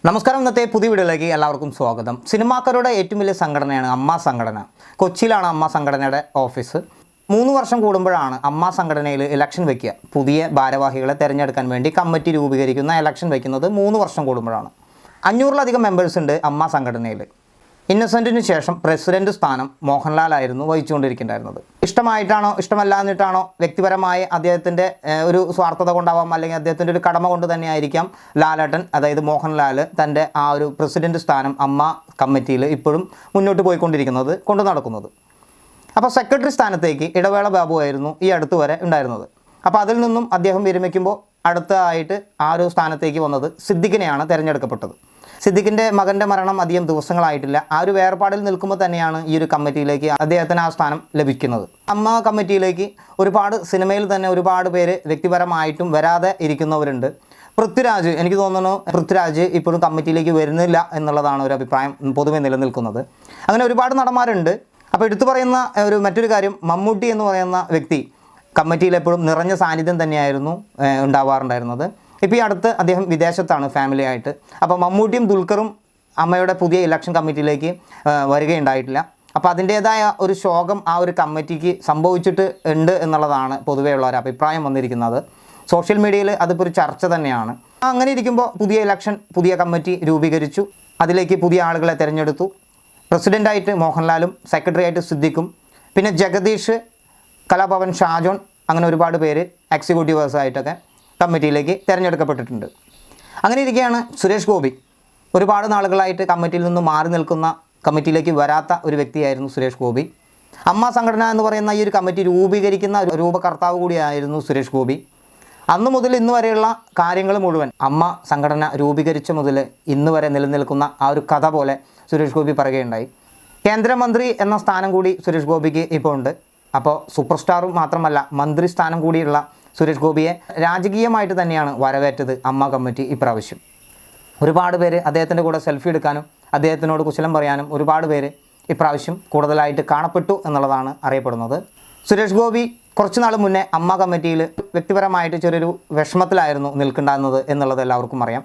നമസ്കാരം. ഇന്നത്തെ പുതിയ വീഡിയോയിലേക്ക് എല്ലാവർക്കും സ്വാഗതം. സിനിമാക്കാരുടെ ഏറ്റവും വലിയ സംഘടനയാണ് അമ്മ സംഘടന. കൊച്ചിയിലാണ് അമ്മ സംഘടനയുടെ ഓഫീസ്. 3 വർഷം കൂടുമ്പോഴാണ് അമ്മ സംഘടനയിൽ ഇലക്ഷൻ വയ്ക്കുക. പുതിയ ഭാരവാഹികളെ തിരഞ്ഞെടുക്കാൻ വേണ്ടി കമ്മിറ്റി രൂപീകരിക്കുന്ന ഇലക്ഷൻ വയ്ക്കുന്നത് 3 വർഷം കൂടുമ്പോഴാണ്. 500-ലധികം മെമ്പേഴ്സ് ഉണ്ട് അമ്മ സംഘടനയിൽ. ഇന്നസെൻറ്റിന് ശേഷം പ്രസിഡന്റ് സ്ഥാനം മോഹൻലാലായിരുന്നു വഹിച്ചുകൊണ്ടിരിക്കുന്നുണ്ടായിരുന്നത്. ഇഷ്ടമായിട്ടാണോ ഇഷ്ടമല്ല എന്നിട്ടാണോ വ്യക്തിപരമായ അദ്ദേഹത്തിൻ്റെ ഒരു സ്വാർത്ഥത കൊണ്ടാവാം, അല്ലെങ്കിൽ അദ്ദേഹത്തിൻ്റെ ഒരു കടമ കൊണ്ട് തന്നെയായിരിക്കാം ലാലേട്ടൻ, അതായത് മോഹൻലാൽ തൻ്റെ ആ ഒരു പ്രസിഡന്റ് സ്ഥാനം അമ്മ കമ്മിറ്റിയിൽ ഇപ്പോഴും മുന്നോട്ട് പോയിക്കൊണ്ടിരിക്കുന്നത് കൊണ്ട് നടക്കുന്നത്. അപ്പോൾ സെക്രട്ടറി സ്ഥാനത്തേക്ക് ഇടവേള ബാബു ആയിരുന്നു ഈ അടുത്ത് വരെ ഉണ്ടായിരുന്നത്. അപ്പോൾ അതിൽ നിന്നും അദ്ദേഹം വിരമിക്കുമ്പോൾ അടുത്തതായിട്ട് ആ ഒരു സ്ഥാനത്തേക്ക് വന്നത് സിദ്ദിഖിനെയാണ് തിരഞ്ഞെടുക്കപ്പെട്ടത്. സിദ്ദിഖിൻ്റെ മകൻ്റെ മരണം അധികം ദിവസങ്ങളായിട്ടില്ല. ആ ഒരു വേർപാടിൽ നിൽക്കുമ്പോൾ തന്നെയാണ് ഈ ഒരു കമ്മിറ്റിയിലേക്ക് അദ്ദേഹത്തിന് ആ സ്ഥാനം ലഭിക്കുന്നത്. അമ്മ കമ്മിറ്റിയിലേക്ക് ഒരുപാട് സിനിമയിൽ തന്നെ ഒരുപാട് പേര് വ്യക്തിപരമായിട്ടും വരാതെ ഇരിക്കുന്നവരുണ്ട്. പൃഥ്വിരാജ്, എനിക്ക് തോന്നുന്നു പൃഥ്വിരാജ് ഇപ്പോഴും കമ്മിറ്റിയിലേക്ക് വരുന്നില്ല എന്നുള്ളതാണ് ഒരു അഭിപ്രായം പൊതുവെ നിലനിൽക്കുന്നത്. അങ്ങനെ ഒരുപാട് നടന്മാരുണ്ട്. അപ്പോൾ എടുത്തു പറയുന്ന മറ്റൊരു കാര്യം, മമ്മൂട്ടി എന്ന് പറയുന്ന വ്യക്തി കമ്മിറ്റിയിൽ എപ്പോഴും നിറഞ്ഞ സാന്നിധ്യം തന്നെയായിരുന്നു ഉണ്ടാവാറുണ്ടായിരുന്നത്. ഇപ്പോൾ ഈ അടുത്ത് അദ്ദേഹം വിദേശത്താണ് ഫാമിലി ആയിട്ട്. അപ്പോൾ മമ്മൂട്ടിയും ദുൽഖറും അമ്മയുടെ പുതിയ ഇലക്ഷൻ കമ്മിറ്റിയിലേക്ക് വരികയുണ്ടായിട്ടില്ല. അപ്പോൾ അതിൻ്റേതായ ഒരു ശോകം ആ ഒരു കമ്മിറ്റിക്ക് സംഭവിച്ചിട്ട് ഉണ്ട് എന്നുള്ളതാണ് പൊതുവെയുള്ള ഒരു അഭിപ്രായം വന്നിരിക്കുന്നത്. സോഷ്യൽ മീഡിയയിൽ അതിപ്പോൾ ഒരു ചർച്ച തന്നെയാണ്. അങ്ങനെ ഇരിക്കുമ്പോൾ പുതിയ ഇലക്ഷൻ, പുതിയ കമ്മിറ്റി രൂപീകരിച്ചു. അതിലേക്ക് പുതിയ ആളുകളെ തിരഞ്ഞെടുത്തു. പ്രസിഡൻ്റായിട്ട് മോഹൻലാലും സെക്രട്ടറി ആയിട്ട് സിദ്ദിഖും, പിന്നെ ജഗദീഷ്, കലാഭവൻ ഷാജോൺ, അങ്ങനെ ഒരുപാട് പേര് എക്സിക്യൂട്ടീവേഴ്സായിട്ടൊക്കെ കമ്മിറ്റിയിലേക്ക് തിരഞ്ഞെടുക്കപ്പെട്ടിട്ടുണ്ട്. അങ്ങനെ ഇരിക്കുകയാണ് സുരേഷ് ഗോപി. ഒരുപാട് നാളുകളായിട്ട് കമ്മിറ്റിയിൽ നിന്ന് മാറി നിൽക്കുന്ന, കമ്മിറ്റിയിലേക്ക് വരാത്ത ഒരു വ്യക്തിയായിരുന്നു സുരേഷ് ഗോപി. അമ്മ സംഘടന എന്ന് പറയുന്ന ഈ ഒരു കമ്മിറ്റി രൂപീകരിക്കുന്ന രൂപകർത്താവ് കൂടിയായിരുന്നു സുരേഷ് ഗോപി. അന്ന് മുതൽ ഇന്ന് വരെയുള്ള കാര്യങ്ങൾ മുഴുവൻ അമ്മ സംഘടന രൂപീകരിച്ച മുതൽ ഇന്ന് വരെ നിലനിൽക്കുന്ന ആ ഒരു കഥ പോലെ സുരേഷ് ഗോപി പറയുകയുണ്ടായി. കേന്ദ്രമന്ത്രി എന്ന സ്ഥാനം കൂടി സുരേഷ് ഗോപിക്ക് ഇപ്പോൾ ഉണ്ട്. അപ്പോൾ സൂപ്പർ സ്റ്റാറും മാത്രമല്ല, മന്ത്രി സ്ഥാനം കൂടിയുള്ള സുരേഷ് ഗോപിയെ രാജകീയമായിട്ട് തന്നെയാണ് വരവേറ്റത് അമ്മ കമ്മിറ്റി ഇപ്രാവശ്യം. ഒരുപാട് പേര് അദ്ദേഹത്തിൻ്റെ കൂടെ സെൽഫി എടുക്കാനും അദ്ദേഹത്തിനോട് കുശലം പറയാനും ഒരുപാട് പേര് ഇപ്രാവശ്യം കൂടുതലായിട്ട് കാണപ്പെട്ടു എന്നുള്ളതാണ് അറിയപ്പെടുന്നത്. സുരേഷ് ഗോപി കുറച്ച് നാൾ മുന്നേ അമ്മ കമ്മിറ്റിയിൽ വ്യക്തിപരമായിട്ട് ചെറിയൊരു വിഷമത്തിലായിരുന്നു നിൽക്കേണ്ടുന്നത് എന്നുള്ളത് എല്ലാവർക്കും അറിയാം.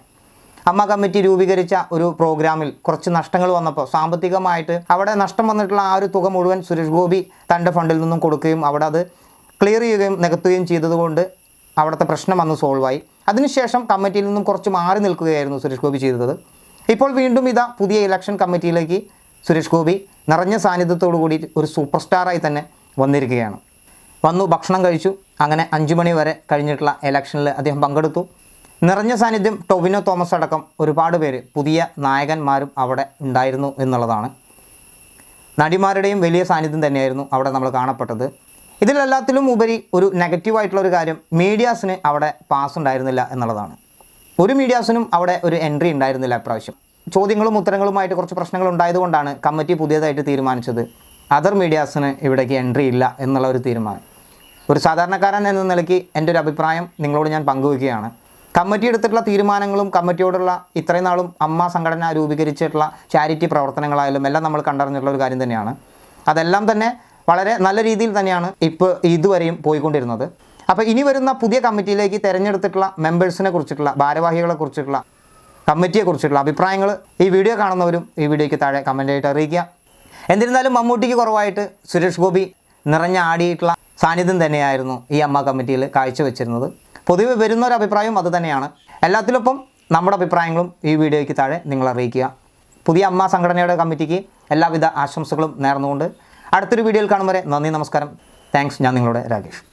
അമ്മ കമ്മിറ്റി രൂപീകരിച്ച ഒരു പ്രോഗ്രാമിൽ കുറച്ച് നഷ്ടങ്ങൾ വന്നപ്പോൾ സാമ്പത്തികമായിട്ട് അവിടെ നഷ്ടം വന്നിട്ടുള്ള ആ ഒരു തുക മുഴുവൻ സുരേഷ് ഗോപി തൻ്റെ ഫണ്ടിൽ നിന്നും കൊടുക്കുകയും അവിടെ അത് ക്ലിയർ ചെയ്യുകയും നികത്തുകയും ചെയ്തതുകൊണ്ട് അവിടുത്തെ പ്രശ്നം അന്ന് സോൾവായി. അതിനുശേഷം കമ്മിറ്റിയിൽ നിന്നും കുറച്ച് മാറി നിൽക്കുകയായിരുന്നു സുരേഷ് ഗോപി ചെയ്തത്. ഇപ്പോൾ വീണ്ടും ഇതാ പുതിയ ഇലക്ഷൻ കമ്മിറ്റിയിലേക്ക് സുരേഷ് ഗോപി നിറഞ്ഞ സാന്നിധ്യത്തോടു കൂടി ഒരു സൂപ്പർ സ്റ്റാറായി തന്നെ വന്നിരിക്കുകയാണ്. വന്നു, ഭക്ഷണം കഴിച്ചു. അങ്ങനെ 5 മണി വരെ കഴിഞ്ഞിട്ടുള്ള ഇലക്ഷനിൽ അദ്ദേഹം പങ്കെടുത്തു. നിറഞ്ഞ സാന്നിധ്യം ടൊവിനോ തോമസ് അടക്കം ഒരുപാട് പേര് പുതിയ നായകന്മാരും അവിടെ ഉണ്ടായിരുന്നു എന്നുള്ളതാണ്. നടിമാരുടെയും വലിയ സാന്നിധ്യം തന്നെയായിരുന്നു അവിടെ നമ്മൾ കാണപ്പെട്ടത്. ഇതിലെല്ലാത്തിലും ഉപരി ഒരു നെഗറ്റീവായിട്ടുള്ളൊരു കാര്യം, മീഡിയാസിന് അവിടെ പാസ് ഉണ്ടായിരുന്നില്ല എന്നുള്ളതാണ്. ഒരു മീഡിയാസിനും അവിടെ ഒരു എൻട്രി ഉണ്ടായിരുന്നില്ല ഇപ്രാവശ്യം. ചോദ്യങ്ങളും ഉത്തരങ്ങളുമായിട്ട് കുറച്ച് പ്രശ്നങ്ങൾ ഉണ്ടായതുകൊണ്ടാണ് കമ്മിറ്റി പുതിയതായിട്ട് തീരുമാനിച്ചത് അതർ മീഡിയാസിന് ഇവിടേക്ക് എൻട്രി ഇല്ല എന്നുള്ള ഒരു തീരുമാനം. ഒരു സാധാരണക്കാരൻ എന്ന നിലയ്ക്ക് എൻ്റെ ഒരു അഭിപ്രായം നിങ്ങളോട് ഞാൻ പങ്കുവയ്ക്കുകയാണ്. കമ്മിറ്റി എടുത്തിട്ടുള്ള തീരുമാനങ്ങളും കമ്മിറ്റിയോടുള്ള ഇത്രയും നാളും അമ്മ സംഘടന രൂപീകരിച്ചിട്ടുള്ള ചാരിറ്റി പ്രവർത്തനങ്ങളായാലും എല്ലാം നമ്മൾ കണ്ടറിഞ്ഞിട്ടുള്ള ഒരു കാര്യം തന്നെയാണ്. അതെല്ലാം തന്നെ വളരെ നല്ല രീതിയിൽ തന്നെയാണ് ഇപ്പോൾ ഇതുവരെയും പോയിക്കൊണ്ടിരുന്നത്. അപ്പോൾ ഇനി വരുന്ന പുതിയ കമ്മിറ്റിയിലേക്ക് തിരഞ്ഞെടുത്തിട്ടുള്ള മെമ്പേഴ്സിനെ കുറിച്ചിട്ടുള്ള, ഭാരവാഹികളെ കുറിച്ചിട്ടുള്ള, കമ്മിറ്റിയെക്കുറിച്ചിട്ടുള്ള അഭിപ്രായങ്ങൾ ഈ വീഡിയോ കാണുന്നവരും ഈ വീഡിയോയ്ക്ക് താഴെ കമൻ്റായിട്ട് അറിയിക്കുക. എന്നിരുന്നാലും മമ്മൂട്ടിക്ക് കുറവായിട്ട് സുരേഷ് ഗോപി നിറഞ്ഞ ആടിയിട്ടുള്ള സാന്നിധ്യം തന്നെയായിരുന്നു ഈ അമ്മ കമ്മിറ്റിയിൽ കാഴ്ചവെച്ചിരുന്നത്. പൊതുവെ വരുന്നൊരു അഭിപ്രായം അതുതന്നെയാണ്. എല്ലാത്തിലൊപ്പം നമ്മുടെ അഭിപ്രായങ്ങളും ഈ വീഡിയോയ്ക്ക് താഴെ നിങ്ങൾ അറിയിക്കുക. പുതിയ അമ്മ സംഘടനയുടെ കമ്മിറ്റിക്ക് എല്ലാവിധ ആശംസകളും നേർന്നുകൊണ്ട് അടുത്തൊരു വീഡിയോയിൽ കാണും വരെ നന്ദി, നമസ്കാരം. താങ്ക്സ്. ഞാൻ നിങ്ങളുടെ രാകേഷ്.